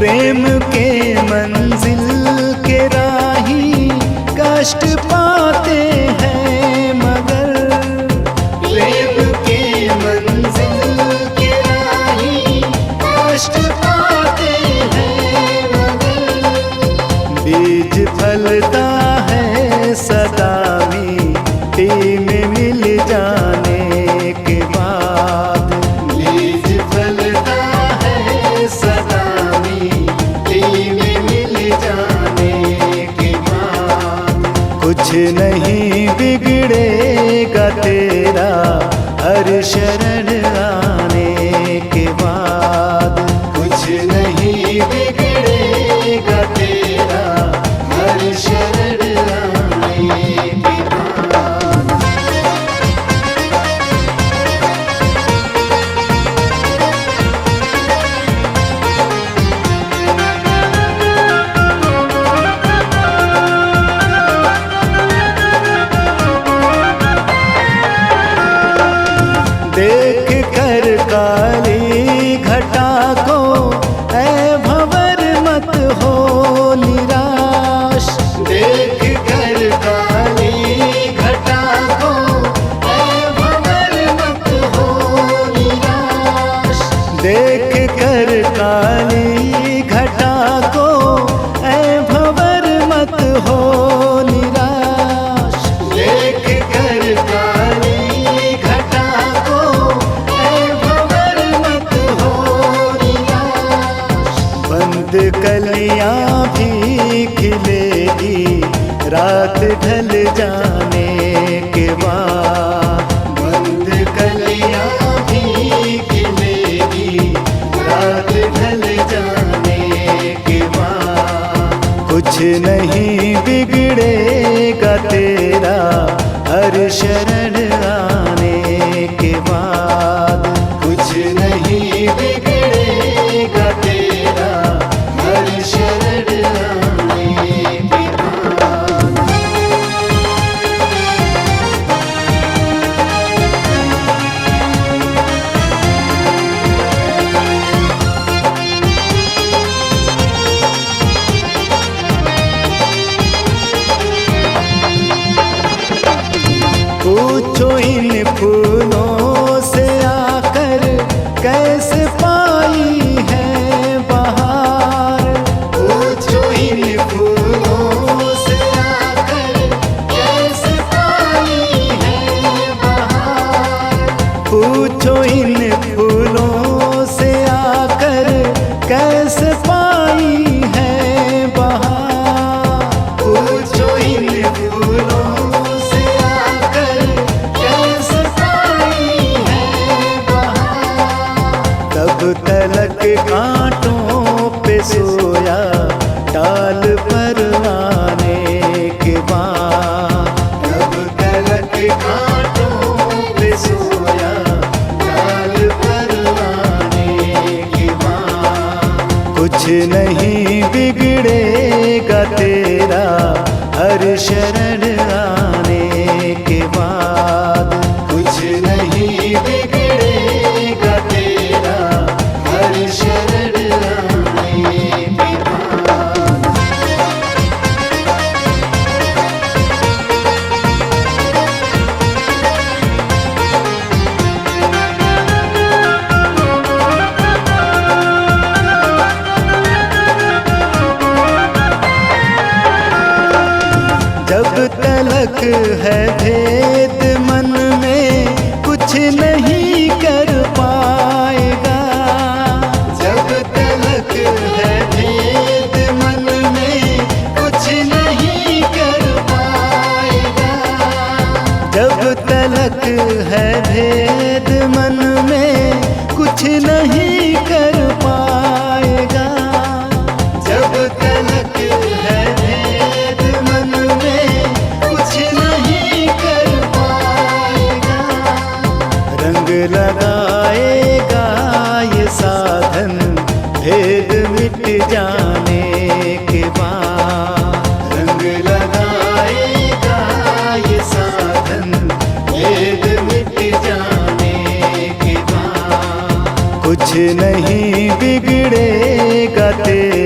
प्रेम के मंजिल के राही कष्ट पाते हैं मगर, प्रेम के मंजिल के राही कष्ट पाते हैं मगर, बीज फलता है सदा मिट्टी में मिल जाने के बाद, बीज फलता है सदा कुछ नहीं बिगड़ेगा तेरा हर शरण आने के बाद, कुछ नहीं बिगड़ेगा तेरा हर शरण आने के बाद। देख कर काली घटा को ऐ भंवर मत हो निराश, देख कर काली घटा को ऐ भंवर मत हो निराश, देख कर काली घटा को ऐ भंवर मत हो निराश, देख कर काली कलियां भी खिलेगी रात ढल जाने के बाद, बंद कलियां भी खिलेगी रात ढल जाने के बाद, कुछ नहीं बिगड़ेगा तेरा हर शरण आने के बाद, कुछ नहीं बिगड़ेगा तेरा हर शरण आने के बाद। पूछो इन फूलों से आकर कैसे पाई है बहार, पूछो इन फूलों से आकर कैसे पाई है बहार, पूछो इन फूलों से आकर कैसे पाई है बहार, पूछो इन फूलों तलक कांटों पे सोया डाल पर आने के बाद, तब तलक कांटों पे सोया डाल पर आने के बाद, कुछ नहीं बिगड़ेगा तेरा हर शरण आने के बाद, कुछ नहीं बिगड़ेगा तेरा हर शरण आने के बाद। जब तलक है भेद मन में कुछ नहीं कर पाएगा, जब तलक है भेद मन में कुछ नहीं कर पाएगा, जब तलक है भेद मन में कुछ नहीं कर पाएगा, जब तलक है भेद मन में कुछ नहीं कर पाएगा, रंग लगाएगा ये साधन भेद मिट जाने के बाद, रंग लगाएगा ये साधन भेद मिट जाने के बाद, कुछ नहीं बिगड़ेगा तेरा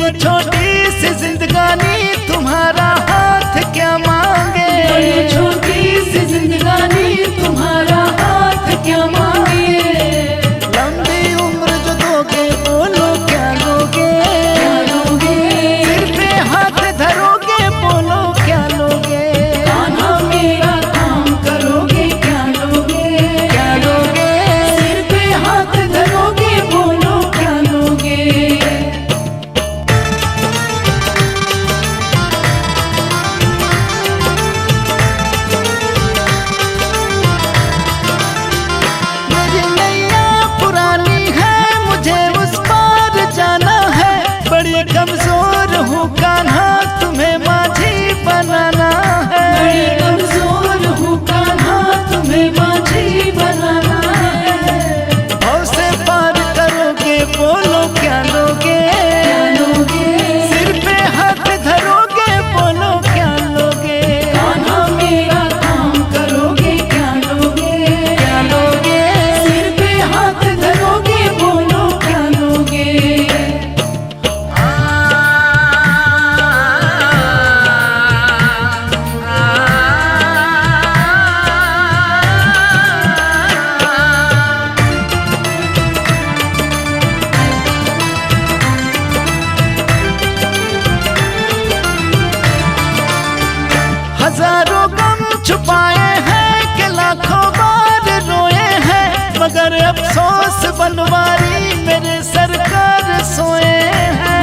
बड़ी छोटी सी जिंदगानी तुम्हारा हाथ क्या मांगे, बड़ी छोटी सी जिंदगानी तुम्हारा हाथ क्या मांगे। लंबी उम्र जो दोगे बोलो क्या लोगे, क्या लोगे। सिर पे हाथ धरोगे बोलो क्या लोगे, कान्हा मेरा काम करोगे क्या लोगे, क्या लोगे। सिर पे हाथ धरोगे बोलो क्या लोगे। मेरी नैया पुरानी है मुझे उस पार जाना है, बड़ी कमजोर हूँ कान्हा तुम्हें माझी बनाना है, बड़ी कमजोर हूँ कान्हा तुम्हें माझी बनाना है। भव से पार करोगे बोलो क्या लोगे, क्या लोगे। सिर पे हाथ धरोगे बोलो क्या लोगे, कान्हा मेरा काम करोगे क्या लोगे, क्या लोगे। सिर पे हाथ धरोगे बोलो क्या लोगे। हजारों गम छुपाए हैं कि लाखों बार रोए हैं, मगर अफसोस बनवारी मेरे सरकार सोए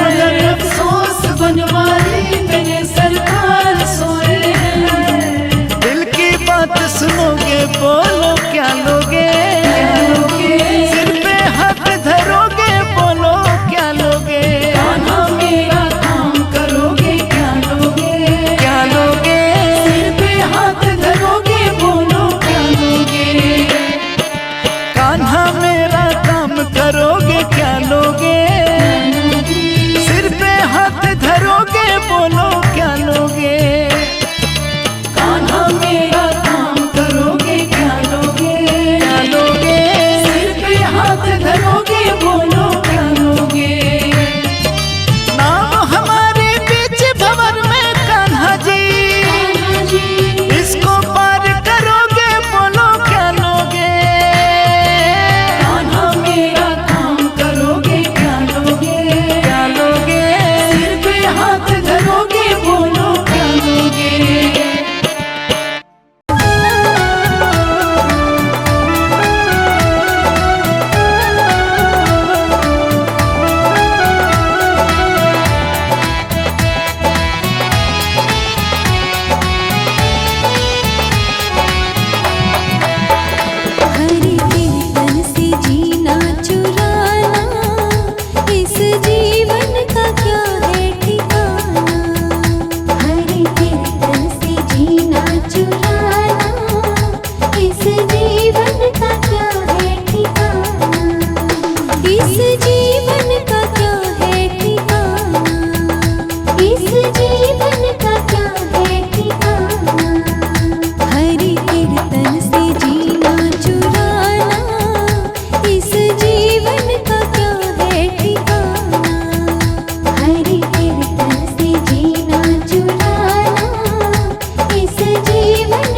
मगर हैं, अफसोस बनवारी मेरे सरकार सोए हैं। दिल की बात सुनोगे बोलो क्या लोगे, क्या लोगे। सिर पे हाथ धरोगे बोलो क्या लोगे, कान्हा मेरा काम करोगे क्या लोगे, क्या लोगे। सिर पे हाथ धरोगे बोलो क्या लोगे। कान्हा मेरा काम करोगे क्या लोगे, सिर पे हाथ धरोगे बोलो क्या लोगे, कान्हा मेरा काम करोगे क्या लोगे, क्या लोगे। सिर पे हाथ धरोगे बोलो क्या लोगे। नाम हमारे बीच भंवर में कान्हा जी, कान्हा जी। इसको पार करोगे बोलो क्या लोगे, कान्हा मेरा काम करोगे क्या लोगे, क्या लोगे। सिर पे हाथ धरोगे बोलो क्या लोगे। हरि कीर्तन से जीना चुराना, इस जीवन का क्या है ठिकाना। हरि कीर्तन से जीना चुराना, इस जीवन का क्या है ठिकाना। इस जीवन का क्या है ठिकाना, इस जीवन का क्या है ठिकाना। हरि कीर्तन से जीना चुराना, इस जीवन का क्या है ठिकाना। हरि कीर्तन से जीना चुराना, इस जीवन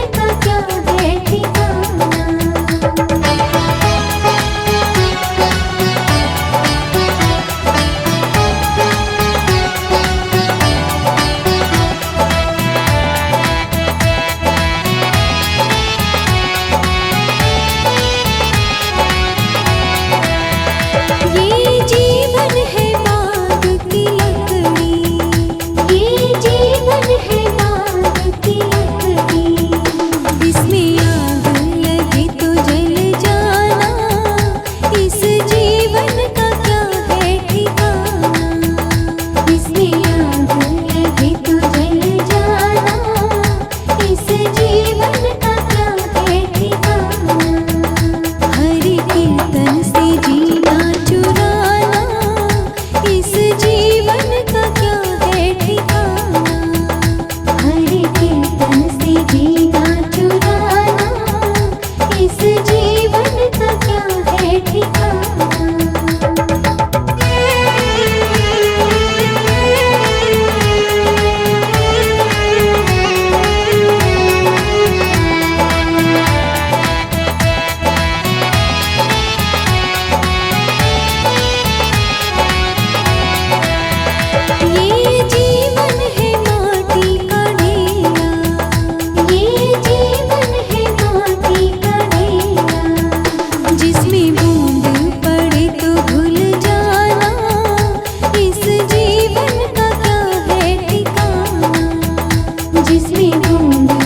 बूंद